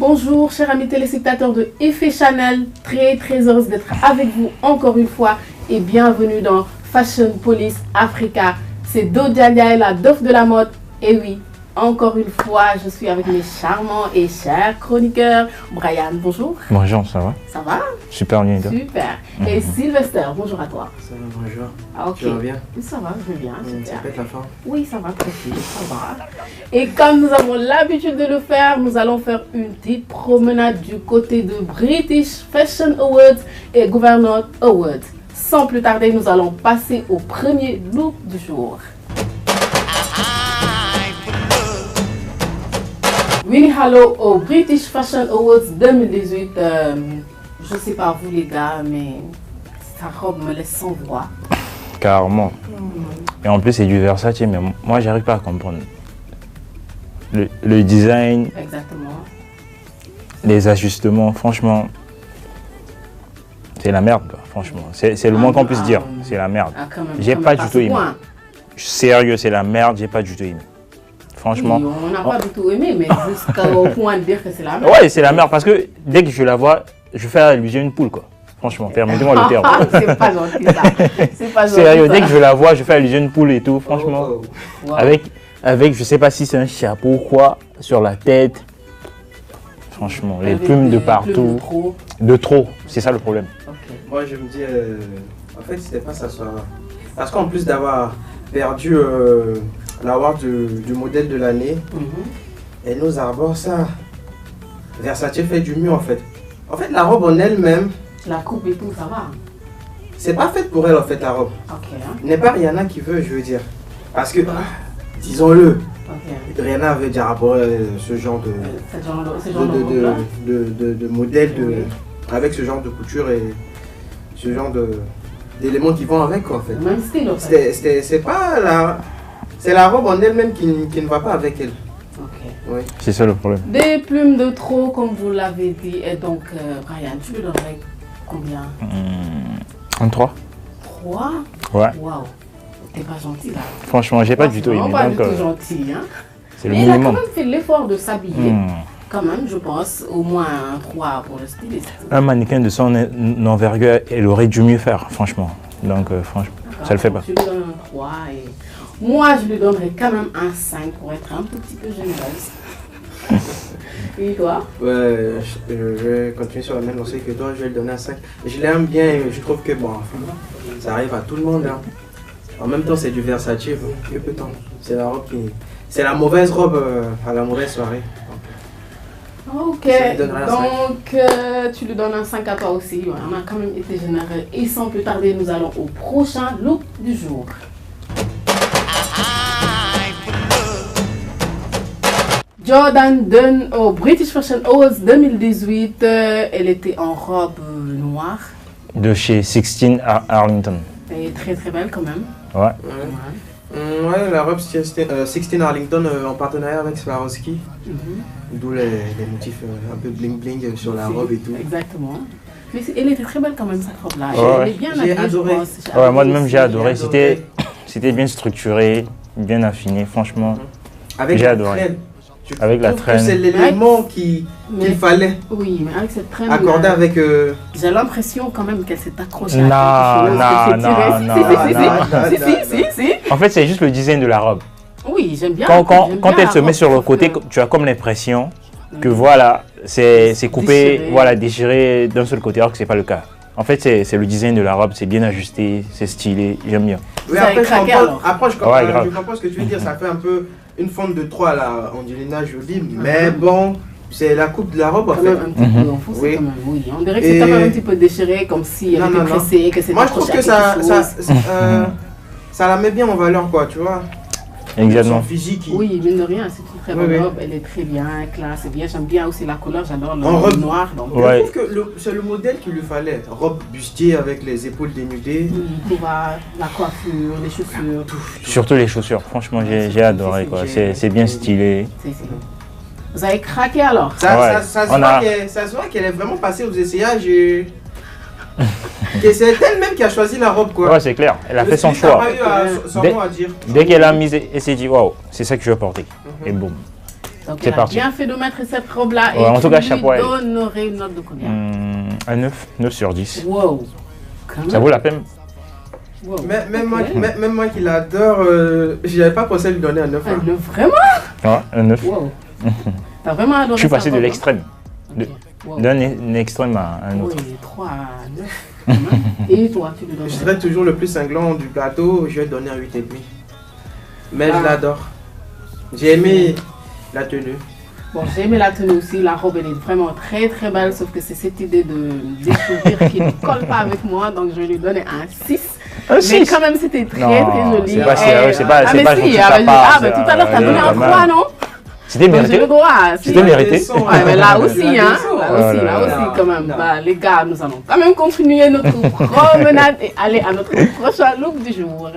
Bonjour chers amis téléspectateurs de Effet Chanel, très heureuse d'être avec vous encore une fois et bienvenue dans Fashion Police Africa. C'est Dodialia, la dof de la mode, et oui, encore une fois je suis avec mes charmants et chers chroniqueurs. Brian, bonjour. Bonjour, ça va? Ça va? Super bien. Super. Et Sylvester, bonjour à toi. Ça va, bonjour. Ah, ok. Tu vas bien? Ça va, je vais bien. Ça pète la forme? Oui, ça va, tranquille, ça va. Et comme nous avons l'habitude de le faire, nous allons faire une petite promenade du côté de British Fashion Awards et Governor Awards. Sans plus tarder, nous allons passer au premier look du jour. Winnie Harlow au British Fashion Awards 2018. Je sais pas vous les gars, mais sa robe me laisse sans voix. Carrément. Et en plus, c'est du Versace, mais moi, j'arrive pas à comprendre. Le design, Exactement. les ajustements, franchement, c'est la merde, quoi, franchement. C'est le moins qu'on puisse dire. C'est la merde. Ah, quand même, J'ai quand pas même du tout aimé. point. Sérieux, c'est la merde, j'ai pas du tout aimé. Franchement. Oui, on n'a pas du tout aimé, mais jusqu'au point de dire que c'est la merde. Ouais, c'est la merde parce que dès que je la vois, je fais allusion à une poule, quoi. Franchement, permettez-moi le terme. C'est pas gentil ça. C'est pas gentil. Sérieux, ça. dès que je la vois, je fais allusion à une poule et tout, franchement. Wow. Avec, je sais pas si c'est un chapeau ou quoi, sur la tête. Franchement, les Avec plumes de des partout. plumes de trop. De trop, c'est ça le problème. Ok. Moi, je me dis, en fait, c'était pas ça soit. Parce qu'en plus d'avoir perdu l'award du modèle de l'année, et nos arbres, ça, Versace fait du mieux en fait. En fait, la robe en elle-même, La coupe et tout, ça va. c'est pas fait pour elle en fait, la robe. Ok. Hein? N'est pas Rihanna qui veut, je veux dire. Parce que, disons-le, Ok. Rihanna avait déjà rapporté ce genre de. Ce genre de robe-là. de modèle Oui. avec ce genre de couture et ce genre d'éléments qui vont avec quoi, en fait. Même style en fait. C'est pas la. C'est la robe en elle-même qui ne va pas avec elle. Ok. Oui. C'est ça le problème. Des plumes de trop, comme vous l'avez dit. Et donc, Brian, tu lui donnerais combien? 33. 3? Ouais. Waouh. T'es pas gentil là. Franchement, j'ai pas du tout aimé. Pas du Donc, tout gentil. Hein? c'est le Mais il a quand minimum. même fait l'effort de s'habiller. Hmm. Quand même, je pense, au moins un 3 pour le styliste. Un mannequin de son envergure, elle aurait dû mieux faire, franchement. Donc, franchement, ça le fait pas. Je lui donne un 3 et moi, je lui donnerais quand même un 5 pour être un tout petit peu généreuse. Et toi? Ouais, je vais continuer sur la même lancée que toi, je vais lui donner un 5. Je l'aime bien et je trouve que bon, ça arrive à tout le monde. Hein. En même temps, c'est du Versace, que peut-on? C'est la robe qui. C'est la mauvaise robe à la mauvaise soirée. Ok, Je lui donnerai un donc tu lui donnes un 5 à toi aussi. Ouais, on a quand même été généreux. Et sans plus tarder, nous allons au prochain look du jour. Jordan Dunn au British Fashion Awards 2018. Elle était en robe noire. De chez 16 Arlington. Elle est très belle quand même. Ouais. Ouais. Ouais, la robe 16 Arlington en partenariat avec Swarovski. D'où les motifs un peu bling bling sur la robe et tout. Exactement. Mais elle était très belle quand même cette robe-là. Ouais. Elle est bien J'ai habillée, adoré. je pense. Ouais, moi de même j'ai adoré. adoré. C'était bien structuré, bien affiné, franchement. Avec J'ai la adoré. traîne. Avec la trouve que traîne. c'est l'élément qu'il fallait Oui, mais avec cette traîne. accorder avec. J'ai l'impression quand même qu'elle s'est accrochée Non, à quelque chose. non, Si. En fait, c'est juste le design de la robe. Oui, j'aime bien. Quand j'aime bien elle la se met robe, sur le sauf côté, que- tu as comme l'impression que voilà, c'est coupé, Déchiré. voilà, déchiré d'un seul côté, alors que c'est pas le cas. En fait, c'est le design de la robe, c'est bien ajusté, c'est stylé, j'aime bien. Oui, Ça a après, craqué, je comprends, alors. après, je comprends, Ouais, grave. je comprends ce que tu veux dire. Ça fait un peu une forme de 3 à la Angelina Jolie, mais bon, c'est la coupe de la robe en Quand fait. même un petit peu enfoncé, Oui. quand même, oui. On dirait que c'est quand même un petit peu déchiré, comme si elle Non, était non, non. pressée, que c'était Moi, je trouve accroché que à quelque chose. ça la met bien en valeur, quoi, tu vois. Exactement. Son physique. Oui, mine de rien, c'est une très Oui, bonne oui. robe. Elle est très bien, classe, c'est bien. J'aime bien aussi la couleur, j'adore le En robe. noir. Donc, Ouais. Je trouve que c'est le modèle qu'il lui fallait. Robe bustier avec les épaules dénudées. oui, tout va, la coiffure, les chaussures. Tout. Surtout les chaussures, franchement, j'ai adoré, quoi. C'est bien stylé. C'est- Vous avez craqué alors? Ouais. Ça On a- se voit qu'elle est vraiment passée aux essayages et. que c'est elle-même qui a choisi la robe, quoi. Ouais, c'est clair, elle a Le fait son styliste n'a choix. pas eu son Dès- mot à dire. Dès qu'elle a mis, elle s'est dit, waouh, c'est ça que je veux porter. Et boum. Donc, C'est elle a parti. bien fait de mettre cette robe-là. Ouais, et en tout cas, tu chapeau à lui elle. donnerais une note de combien? Un 9, 9 sur 10. Wow. Quand Ça même. vaut la peine. Wow. Même Ok. même moi qui l'adore, j'avais pas pensé à lui donner un 9. Un 9, vraiment? Ouais, un 9. Wow. T'as vraiment adoré Je suis sa passé de robe, hein? l'extrême. Ok. Wow. D'un extrême à un autre. Oui, 3 à 9. Et toi, tu lui donnes Je serais toujours le plus cinglant du plateau, je vais donner un 8,5. Mais Ah. je l'adore. J'ai aimé la tenue. Bon, j'ai aimé la tenue aussi. La robe, elle est vraiment très très belle. Sauf que c'est cette idée de découvrir qui ne colle pas avec moi. Donc, je vais lui donner un 6. Un Mais 6. quand même, c'était très Non, très joli. c'est pas Eh, sérieux, c'est pas- ah, c'est mais pas si, gentil de ah, ta mais- part, ah, mais tout à l'heure, t'as c'est donné un quand même. 3, non? C'était Donc, j'ai mérité. le droit. Si. C'était mérité. Ouais, mais là aussi, hein. Oh Là aussi, non, quand même. non. Bah, les gars, nous allons quand même continuer notre promenade et aller à notre prochain look du jour.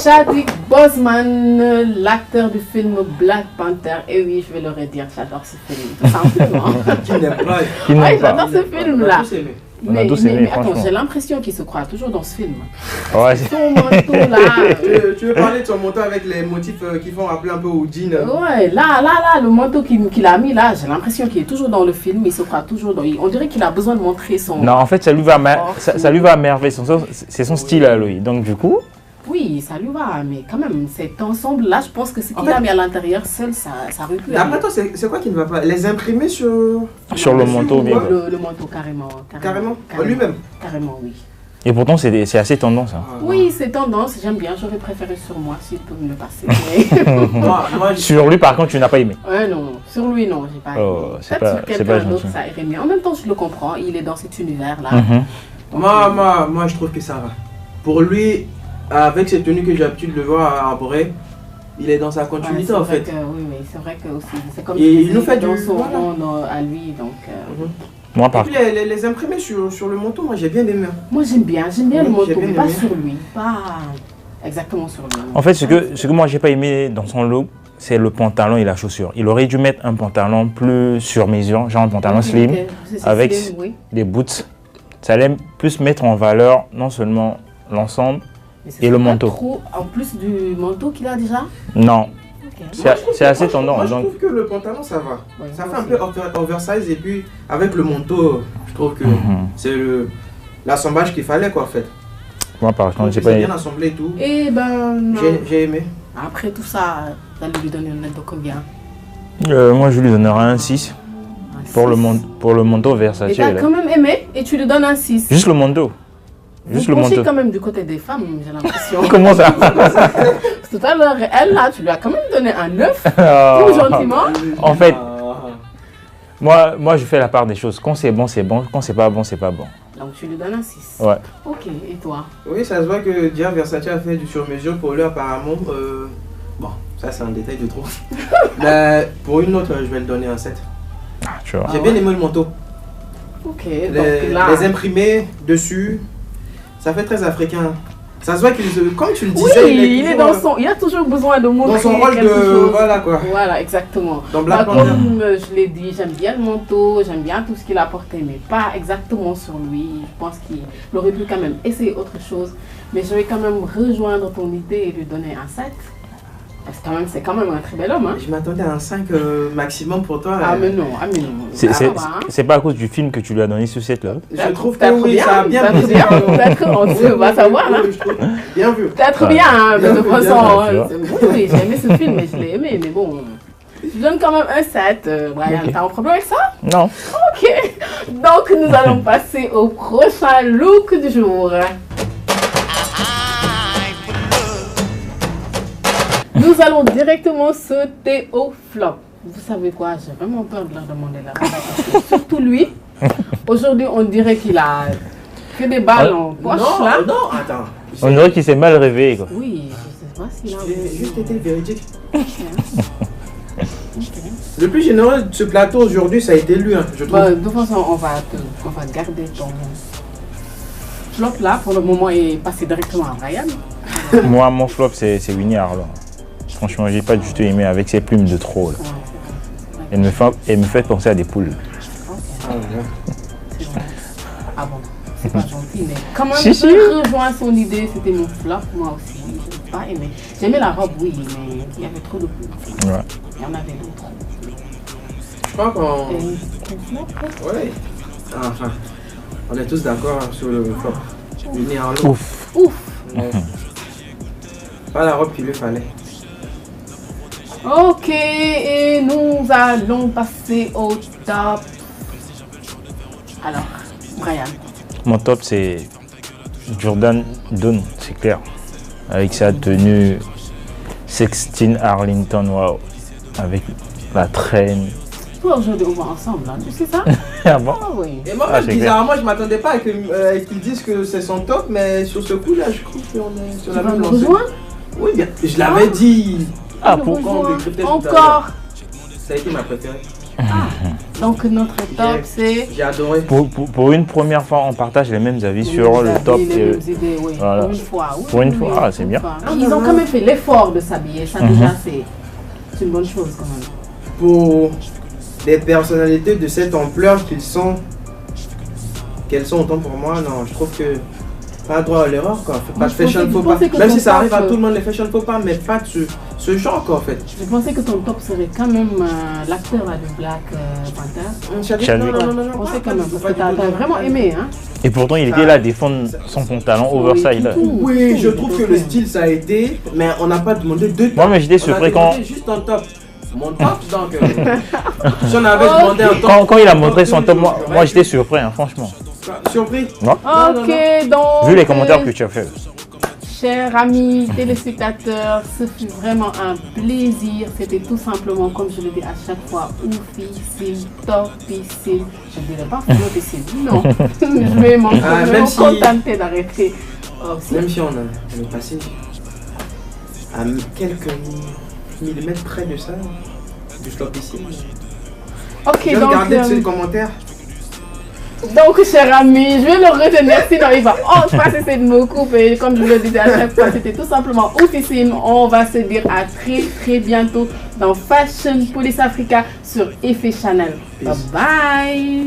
Chadwick Boseman, l'acteur du film Black Panther. Et oui, je vais le redire, j'adore ce film, tout simplement. Qui n'aime pas. Qui Ouais, n'aime pas. j'adore ce film-là. On a tous aimé. On a tous aimé, attends, franchement. j'ai l'impression qu'il se croit toujours dans ce film. Ouais, c'est- Son manteau là. Tu veux parler de son manteau avec les motifs qui font rappeler un peu au jean Ouais, là, le manteau qu'il a mis là, j'ai l'impression qu'il est toujours dans le film, il se croit toujours dans. On dirait qu'il a besoin de montrer son. Non, en fait, ça lui va, Oh, ça lui va à merveille. C'est son style à lui. Donc, du coup, Oui, ça lui va, mais quand même, cet ensemble là, je pense que ce En qu'il a fait- mis à l'intérieur seul, ça aurait pu. D'après aller. toi, c'est quoi qui ne va pas? Les imprimer sur sur le dessus manteau, ou bien. quoi? Le manteau, carrément. Carrément lui-même. Carrément, oui. Et pourtant, c'est assez tendance. Hein. Oui, c'est tendance, j'aime bien, j'aurais préféré sur moi s'il peut me le passer. Mais... Moi, Sur lui, par contre, tu n'as pas aimé. ouais, non, sur lui, non, j'ai pas. Oh, aimé. c'est Peut-être pas- sur c'est pas quelqu'un d'autre, gentil. ça irait mieux. En même temps, je le comprends, il est dans cet univers là. Mhm. moi, je trouve que ça va. Pour lui, avec cette tenue que j'ai l'habitude de le voir à Boré, il est dans sa Ouais, continuité c'est en vrai fait. que- oui, oui, c'est vrai que aussi, c'est comme Et tu il disais, nous fait dans du- son voilà. monde à lui, donc. Moi, Et par puis les imprimer sur le manteau, moi j'ai bien aimé. Moi, j'aime bien Oui, le manteau, j'ai bien mais pas aimé. sur lui, pas exactement sur lui. En fait, ce que moi, j'ai pas aimé dans son look, c'est le pantalon et la chaussure. Il aurait dû mettre un pantalon plus sur mesure, genre un pantalon Ok, slim, ok, c'est avec- slim, oui. des boots. Ça allait plus mettre en valeur non seulement l'ensemble. Mais ce Et le serait pas manteau. trop, en plus du manteau qu'il a déjà. Non, Ok. c'est assez tendance. Moi je Donc, trouve que le pantalon ça va. Ouais, Ça moi fait un aussi. peu oversize et puis avec le manteau, je trouve que mhm. c'est l'assemblage qu'il fallait quoi en fait. Moi, par contre, Donc, j'ai c'est pas bien assemblé et tout. Et ben, non. J'ai aimé. Après tout ça, vous allez lui donner une note de combien? Moi, je lui donnerai un 6 Un pour six. pour le manteau Versace. Et t'as là. quand même aimé et tu lui donnes un 6. Juste le manteau. Juste Vous le penchez manteau. quand même du côté des femmes, j'ai l'impression. Comment ça Tout à l'heure, elle là, tu lui as quand même donné un 9, Oh. tout gentiment. En fait, Ah. moi, je fais la part des choses. Quand c'est bon, c'est bon. Quand c'est pas bon, c'est pas bon. Donc tu lui donnes un 6. Ouais. Ok, et toi? Oui, ça se voit que Dia Versace a fait du sur-mesure pour lui apparemment. Bon, ça c'est un détail de trop. Mais pour une autre, je vais le donner un 7. Tu vois. J'ai Ah bien ouais. aimé le manteau. Ok, Les, donc là. les imprimés dessus, ça fait très africain. Ça se voit qu'il, comme tu le Oui, disais, il est toujours, dans son. Il a toujours besoin de montrer dans son rôle quelque de. chose. Voilà quoi. Voilà, exactement. Dans Bah, Black Panther. comme je l'ai dit, j'aime bien le manteau, j'aime bien tout ce qu'il a porté, mais pas exactement sur lui. Je pense qu'il aurait pu quand même essayer autre chose. Mais je vais quand même rejoindre ton idée et lui donner un 7. Parce que c'est quand même un très bel homme. Hein? Je m'attendais à un 5 maximum pour toi. Ah mais non, C'est Ça c'est- va, hein. c'est pas à cause du film que tu lui as donné ce set là. Je trouve que Peut-être oui, bien, ça a bien peut-être posé. bien, peut-être on va savoir. Hein. Oui, je trouve. Bien vu. Peut-être Ouais. bien, hein, de Bien toute vu, façon. bien, tu hein, vois. c'est- oui, j'ai aimé ce film, mais je l'ai aimé, mais bon. Je donne quand même un 7. Brian, Ok. t'as un problème avec ça? Non. Ok. Donc, nous allons passer au prochain look du jour. Nous allons directement sauter au flop. Vous savez quoi? J'ai vraiment peur de leur demander la réponse. Surtout lui. Aujourd'hui, on dirait qu'il a que des balles en poche Non, là. non, attends. On dirait qu'il s'est mal réveillé quoi. Oui, je sais pas s'il a. J'ai juste été véridique. Ok. Le plus généreux de ce plateau aujourd'hui, ça a été lui, hein, je trouve. Bon, de toute façon, on va garder ton flop là. Pour le moment, et passer directement à Brian. Moi, mon flop, c'est Winnie Harlow. Franchement, j'ai pas du tout aimé avec ses plumes de trop. Là. Ouais, c'est vrai. Elle me fait penser à des poules. Ok, Ah, ouais. c'est vrai. Ah bon, c'est pas gentil, mais quand même, Si, je rejoins son idée. C'était mon flop, moi aussi. pas aimé. J'aimais la robe, oui, mais il y avait trop de pubs. Ouais. Il y en avait d'autres. Je crois qu'on... Et une flop, quoi. Ouais. Enfin, on est tous d'accord sur le flop. Le nez en l'eau. Ouf. Ouf. Ouais. Pas la robe qu'il lui fallait. Ok, et nous allons passer au top. Alors, Brian. Mon top, c'est Jordan Dunn, c'est clair. Avec sa tenue 16 Arlington, wow. Avec la traîne. Toi, aujourd'hui, on va ensemble, là. Tu sais ça? Ah bon? Ah oui. Et moi, Ah, c'est bizarrement, je m'attendais pas à qu'ils disent que c'est son top, mais sur ce coup-là, je trouve qu'on est sur Tu la vas même me lancée. rejoindre? Oui, bien. Je l'avais dit. Ah, Je pour rejoins. on décryptait tout à Encore. l'heure. Ça a été ma préférée. Donc, notre top, c'est... J'ai adoré. pour une première fois, on partage les mêmes avis sur le top. Les mêmes idées, oui. Voilà. Pour une fois. Oui, Pour une oui, fois, oui, ah, c'est bien. Ils ont quand même fait l'effort de s'habiller. Ça, déjà, c'est une bonne chose, quand même. Pour des personnalités de cette ampleur qu'elles sont autant pour moi, non, je trouve que pas droit à l'erreur quoi. Pas de fashion faux pas. Même si ça arrive à tout le monde les fashion faux pas, mais pas de ce genre quoi en fait. Je pensais que ton top serait quand même l'acteur là de Black Panther. Chadwick. Je pensais quand même, parce que t'as vraiment aimé, hein. Et pourtant, il était là à défendre son pantalon oversize. Là. Oui, je trouve que le style ça a été, mais on n'a pas demandé deux tops. Moi, mais j'étais surpris quand... Juste un top. Mon top donc. Si on avait demandé un top. Quand il a montré son top, moi j'étais surpris, hein, franchement. Surpris? Non. Ok, donc... Vu les commentaires que tu as fait. Chers amis téléspectateurs, ce fut vraiment un plaisir. C'était tout simplement, comme je le dis à chaque fois, oufissime, topissime. Je ne dirais pas flotissime, non. Je vais m'en contenter d'arrêter. Même si on est passé à quelques millimètres près de ça, du flopissime. Ok, je vais donc... regarder ces commentaires. Donc, cher ami, je vais le retenir, sinon il va pas cesser de me couper. Comme je le disais à chaque fois, c'était tout simplement oufissime. On va se dire à très bientôt dans Fashion Police Africa sur Effet Channel. Bye bye.